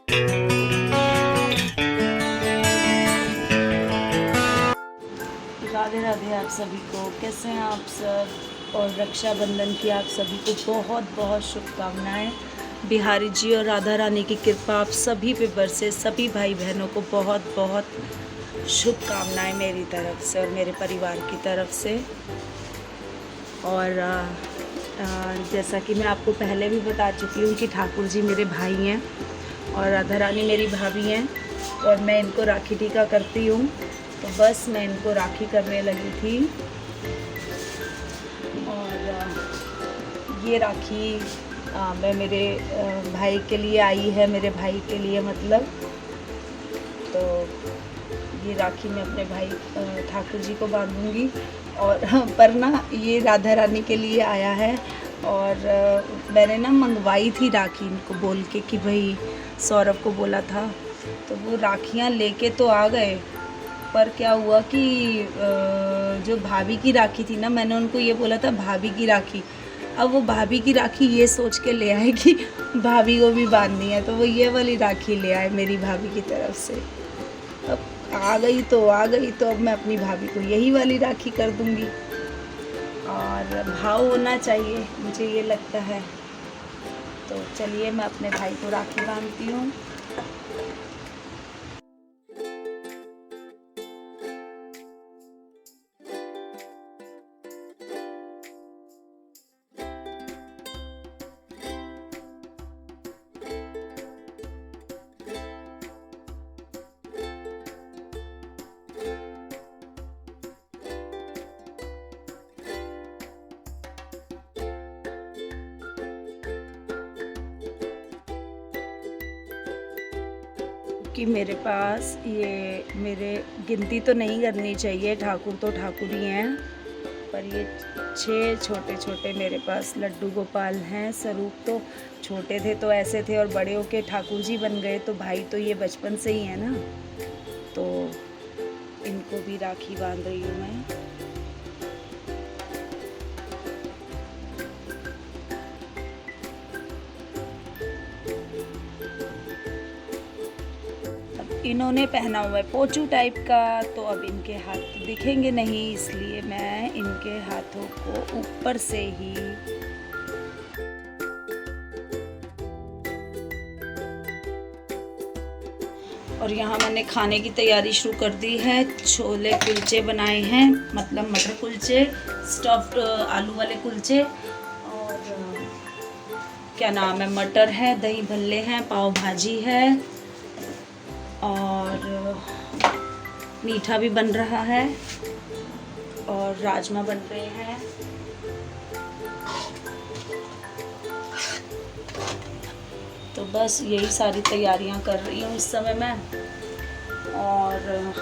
राधे राधे आप सभी को, कैसे हैं आप सब। और रक्षाबंधन की आप सभी को बहुत बहुत शुभकामनाएं। बिहारी जी और राधा रानी की कृपा आप सभी पे बरसे। सभी भाई बहनों को बहुत बहुत शुभकामनाएं मेरी तरफ से और मेरे परिवार की तरफ से। और जैसा कि मैं आपको पहले भी बता चुकी हूँ कि ठाकुर जी मेरे भाई हैं और राधा रानी मेरी भाभी हैं और मैं इनको राखी टीका करती हूँ। तो बस मैं इनको राखी करने लगी थी। और ये राखी मैं मेरे भाई के लिए आई है, मेरे भाई के लिए मतलब। तो ये राखी मैं अपने भाई ठाकुर जी को बांधूंगी। और पर ना ये राधा रानी के लिए आया है। और मैंने ना मंगवाई थी राखी इनको बोल के कि भाई सौरभ को बोला था, तो वो राखियाँ लेके तो आ गए। पर क्या हुआ कि जो भाभी की राखी थी ना, मैंने उनको ये बोला था भाभी की राखी। अब वो भाभी की राखी ये सोच के ले आए कि भाभी को भी बांधनी है, तो वो ये वाली राखी ले आए मेरी भाभी की तरफ से। अब आ गई तो अब मैं अपनी भाभी को यही वाली राखी कर दूंगी। और भाव होना चाहिए, मुझे ये लगता है। तो चलिए मैं अपने भाई को राखी बांधती हूँ। कि मेरे पास ये, मेरे गिनती तो नहीं करनी चाहिए, ठाकुर तो ठाकुर ही हैं, पर ये 6 छोटे छोटे मेरे पास लड्डू गोपाल हैं। स्वरूप तो छोटे थे तो ऐसे थे और बड़े होके ठाकुर जी बन गए, तो भाई तो ये बचपन से ही है ना। तो इनको भी राखी बांध रही हूँ मैं। इन्होंने पहना हुआ है पोचू टाइप का, तो अब इनके हाथ दिखेंगे नहीं, इसलिए मैं इनके हाथों को ऊपर से ही और यहाँ मैंने खाने की तैयारी शुरू कर दी है। छोले कुलचे बनाए हैं, मतलब मटर कुलचे, स्टफ्ड आलू वाले कुलचे। और क्या नाम है, मटर है, दही भल्ले हैं, पाव भाजी है और मीठा भी बन रहा है और राजमा बन रहे हैं। तो बस यही सारी तैयारियां कर रही हूँ इस समय मैं। और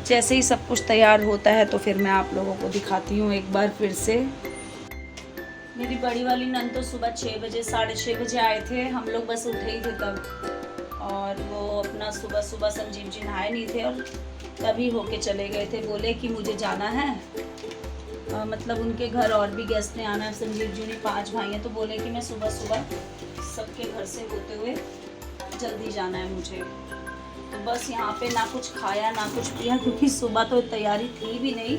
जैसे ही सब कुछ तैयार होता है तो फिर मैं आप लोगों को दिखाती हूँ एक बार फिर से। मेरी बड़ी वाली नंद तो सुबह 6 बजे 6:30 बजे आए थे, हम लोग बस उठे ही थे तब। और वो अपना सुबह सुबह संजीव जी नहाए नहीं थे और तभी होके चले गए थे। बोले कि मुझे जाना है, मतलब उनके घर और भी गेस्ट ने आना है। संजीव जी ने 5 भाई हैं, तो बोले कि मैं सुबह सुबह सबके घर से होते हुए जल्दी जाना है मुझे। तो बस यहाँ पे ना कुछ खाया ना कुछ पिया, क्योंकि सुबह तो तैयारी थी भी नहीं,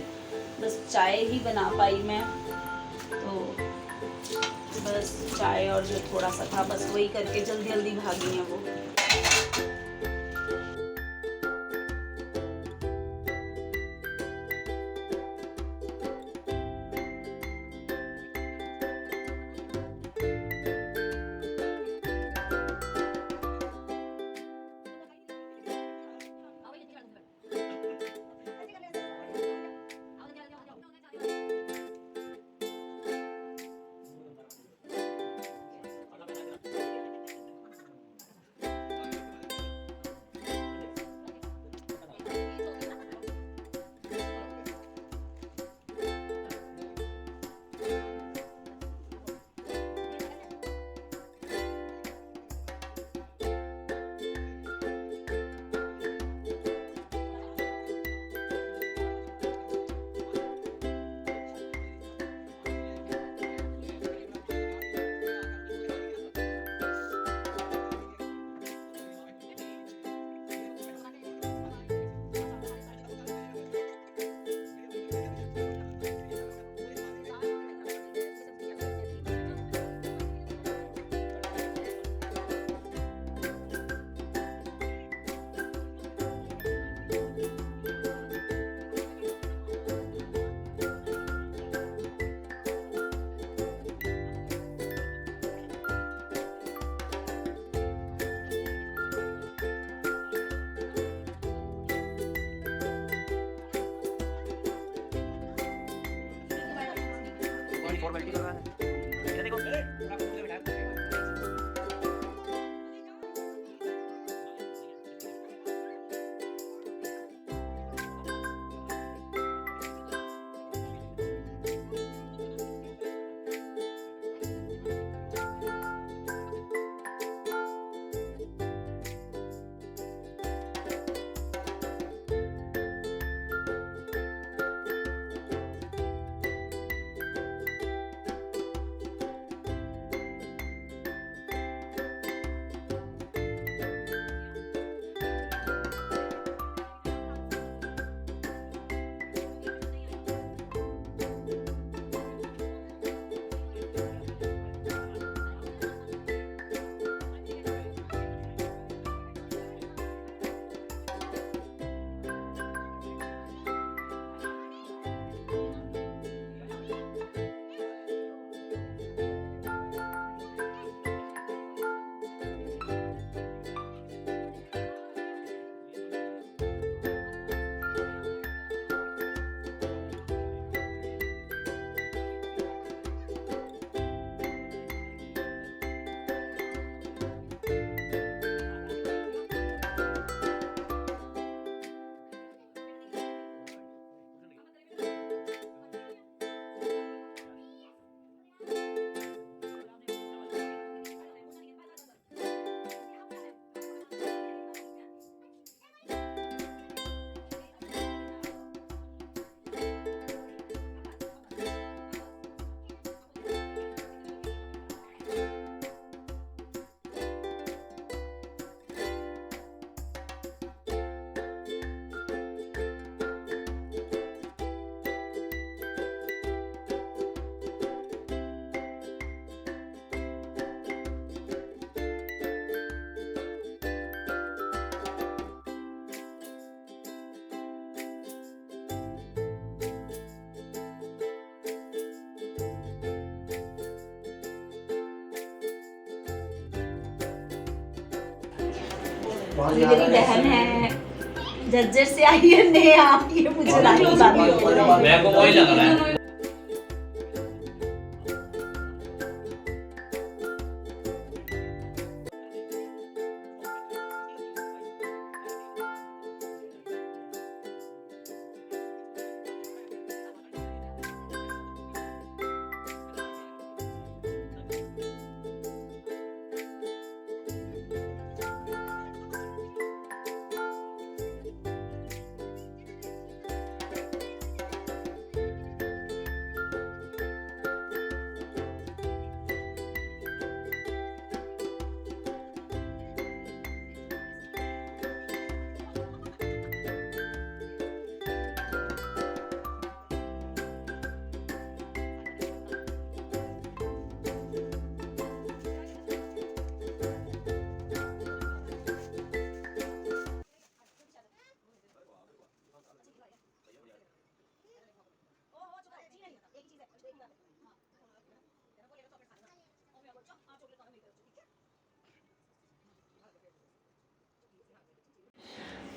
बस चाय ही बना पाई मैं। तो बस चाय और जो थोड़ा सा था बस वही करके जल्दी जल्दी भागी हैं वो। फॉर्मेलिटी करवा है। ये देखो ये मेरी बहन है, जज्जर से आई है नेहा, ये मुझे राखी बांधी। मेरे को वही लग रहा है।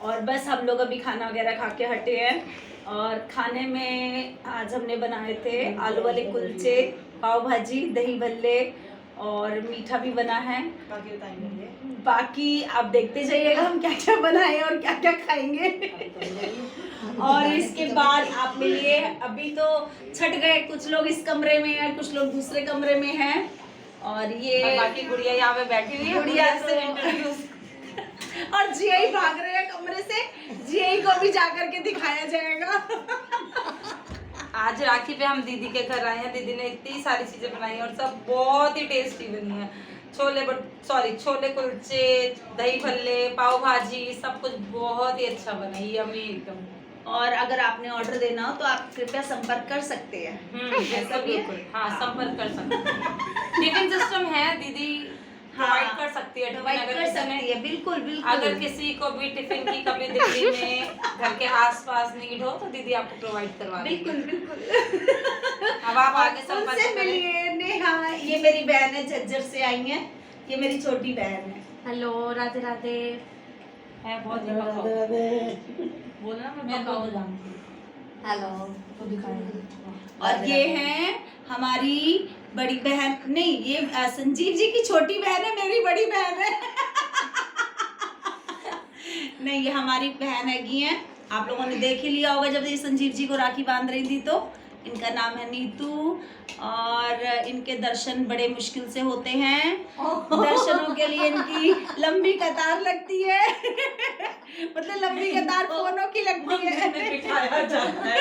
और बस हम लोग अभी खाना वगैरह खा के हटे हैं, और खाने में आज हमने बनाए थे आलू वाले कुलचे, पाव भाजी, दही भल्ले और मीठा भी बना है। बाकी आप देखते जाइएगा हम क्या क्या बनाए और क्या क्या खाएंगे। और इसके बाद आप मिलिए, अभी तो छट गए, कुछ लोग इस कमरे में हैं, कुछ लोग दूसरे कमरे में हैं, और ये बाकी गुड़िया यहाँ पे बैठी हुई है, गुड़िया से और जीआई भाग रहे हैं कमरे से, जीआई को भी जाकर के दिखाया जाएगा। आज राखी पे हम दीदी के घर आए हैं। दीदी ने इतनी सारी चीजें बनाई और सब बहुत ही टेस्टी बनी है। छोले कुलचे, दही भल्ले, पाव भाजी, सब कुछ बहुत ही अच्छा बना है, यम्मी एकदम। और अगर आपने ऑर्डर देना हो तो आप कृपया संपर्क कर सकते हैं। ऐसा बिल्कुल, हाँ संपर्क कर सकते हैं। टिफिन सिस्टम है, दीदी प्रोवाइड कर सकती है, प्रोवाइड कर सकती है, बिल्कुल बिल्कुल। अगर किसी को भी टिफिन की कभी दिल्ली में घर के आसपास नीड हो तो दीदी आपको प्रोवाइड करवा देगी। बिल्कुल बिल्कुल। अब आप आगे संपर्क उनसे मिलिए। नेहा, ये मेरी बहन है, झज्जर से आई है, ये मेरी छोटी बहन है। हेलो, राधे राधे। है बहुत ही बोलना मैं हेलो हेलो। और ये है हमारी बड़ी बहन, नहीं ये संजीव जी की छोटी बहन है, मेरी बड़ी बहन है। नहीं ये हमारी बहन हैगी हैं, आप लोगों ने देख ही लिया होगा जब ये संजीव जी को राखी बांध रही थी तो। इनका नाम है नीतू और इनके दर्शन बड़े मुश्किल से होते हैं। दर्शनों के लिए इनकी लंबी कतार लगती है। मतलब लंबी कतार फोनों की लगती है। बिठाया जाता है।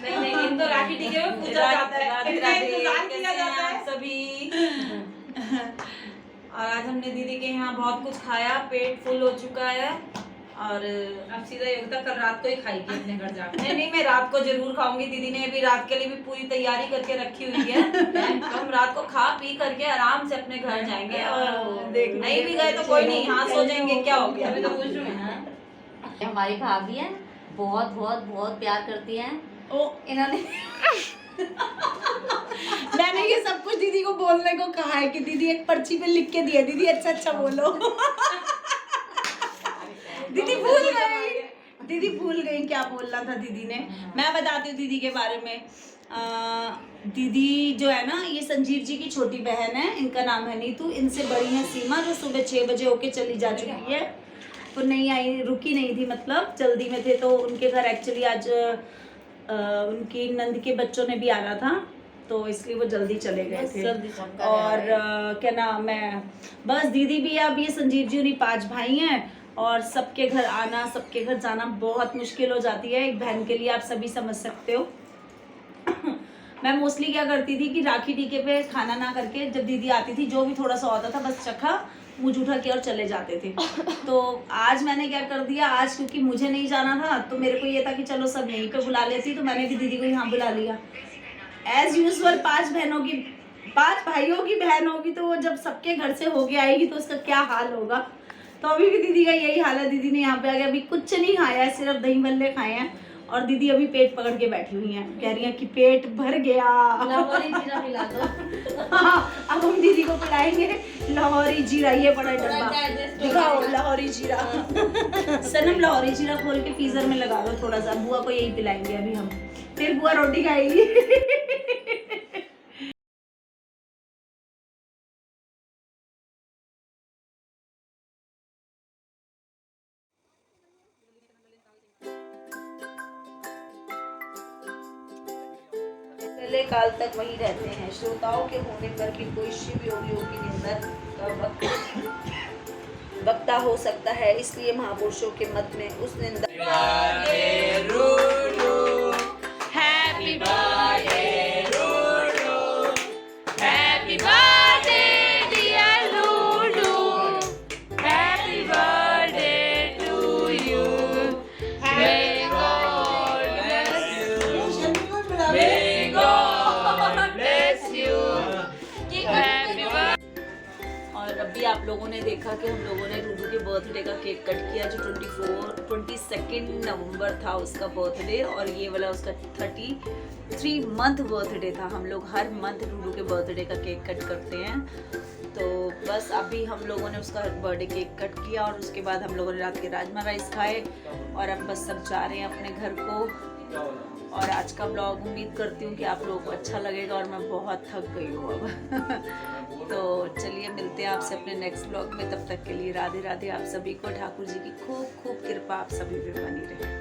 नहीं इन तो राखी टीके में पूजा जाता है, इनका इंतजार किया जाता है सभी। और आज हमने दीदी के यहाँ बहुत कुछ खाया, पेट फुल हो चुका है और अब सीधा योगिता कल रात को ही खाएगी अपने घर जाकर। नहीं मैं रात को जरूर खाऊंगी, दीदी ने अभी रात के लिए भी पूरी तैयारी करके रखी हुई है। तो हम रात को खा पी करके आराम से अपने घर जाएंगे और नहीं भी गए तो कोई नहीं, यहाँ सो जाएंगे, क्या हो गया। तो पूछ रही हूँ हमारी भाभी है, बहुत बहुत बहुत प्यार करती हैं। ओ इन्होंने मैंने ये सब कुछ दीदी को बोलने को कहा है कि दीदी एक पर्ची पे लिख के दिया, दीदी अच्छा बोलो। दीदी भूल गई क्या बोलना था दीदी ने। मैं बताती हूँ दीदी के बारे में। दीदी जो है ना, ये संजीव जी की छोटी बहन है, इनका नाम है नीतू। इनसे बड़ी है सीमा, जो सुबह 6 बजे होके चली जा चुकी है। तो नहीं आई, रुकी नहीं थी, मतलब जल्दी में थे। तो उनके घर एक्चुअली आज उनकी नंद के बच्चों ने भी आना था, तो इसलिए वो जल्दी चले गए थे। और क्या नाम है, बस दीदी भी है। अब ये संजीव जी उन्हीं 5 भाई हैं और सबके घर आना, सबके घर जाना बहुत मुश्किल हो जाती है एक बहन के लिए, आप सभी समझ सकते हो। मैं मोस्टली क्या करती थी कि राखी टीके पे खाना ना करके जब दीदी आती थी, जो भी थोड़ा सा होता था बस चखा, मुँह जूठा किया और चले जाते थे। तो आज मैंने क्या कर दिया, आज क्योंकि मुझे नहीं जाना था तो मेरे को ये था कि चलो सब यहीं पे बुला लेती, तो मैंने भी दीदी को यहाँ बुला लिया। एज यूजुअल 5 भाइयों की बहन होगी, तो वो जब सबके घर से होके आएगी तो उसका क्या हाल होगा। तो अभी भी दीदी का यही हाल है। दीदी ने यहाँ पे आके अभी कुछ नहीं खाया है, सिर्फ दही भल्ले खाए हैं और दीदी अभी पेट पकड़ के बैठी हुई हैं, कह रही हैं कि पेट भर गया। लाहौरी जीरा पिला दो। हाँ, अब हम दीदी को पिलाएंगे लाहौरी जीरा। ये बड़ा डब्बा दिखाओ, लाहौरी जीरा। सनम लाहौरी जीरा खोल के फ्रीजर में लगा दो थोड़ा सा, बुआ को यही पिलाएंगे अभी हम, फिर बुआ रोटी खाएगी। पहले काल तक वही रहते हैं, श्रोताओं के होने पर भी कोई शिव योगियों की निंदा का वक्ता हो सकता है, इसलिए महापुरुषों के मत में उस निंदा अभी आप लोगों ने देखा कि हम लोगों ने रूडू के बर्थडे का केक कट किया, जो 22 नवंबर था उसका बर्थडे, और ये वाला उसका 33 मंथ बर्थडे था। हम लोग हर मंथ रूडू के बर्थडे का केक कट करते हैं। तो बस अभी हम लोगों ने उसका बर्थडे केक कट किया और उसके बाद हम लोगों ने रात के राजमा राइस खाए और अब बस सब जा रहे हैं अपने घर को। और आज का ब्लॉग उम्मीद करती हूँ कि आप लोगों को अच्छा लगेगा और मैं बहुत थक गई हूँ अब। तो चलिए मिलते हैं आपसे अपने नेक्स्ट ब्लॉग में, तब तक के लिए राधे राधे आप सभी को। ठाकुर जी की खूब खूब कृपा आप सभी पे बनी रहे।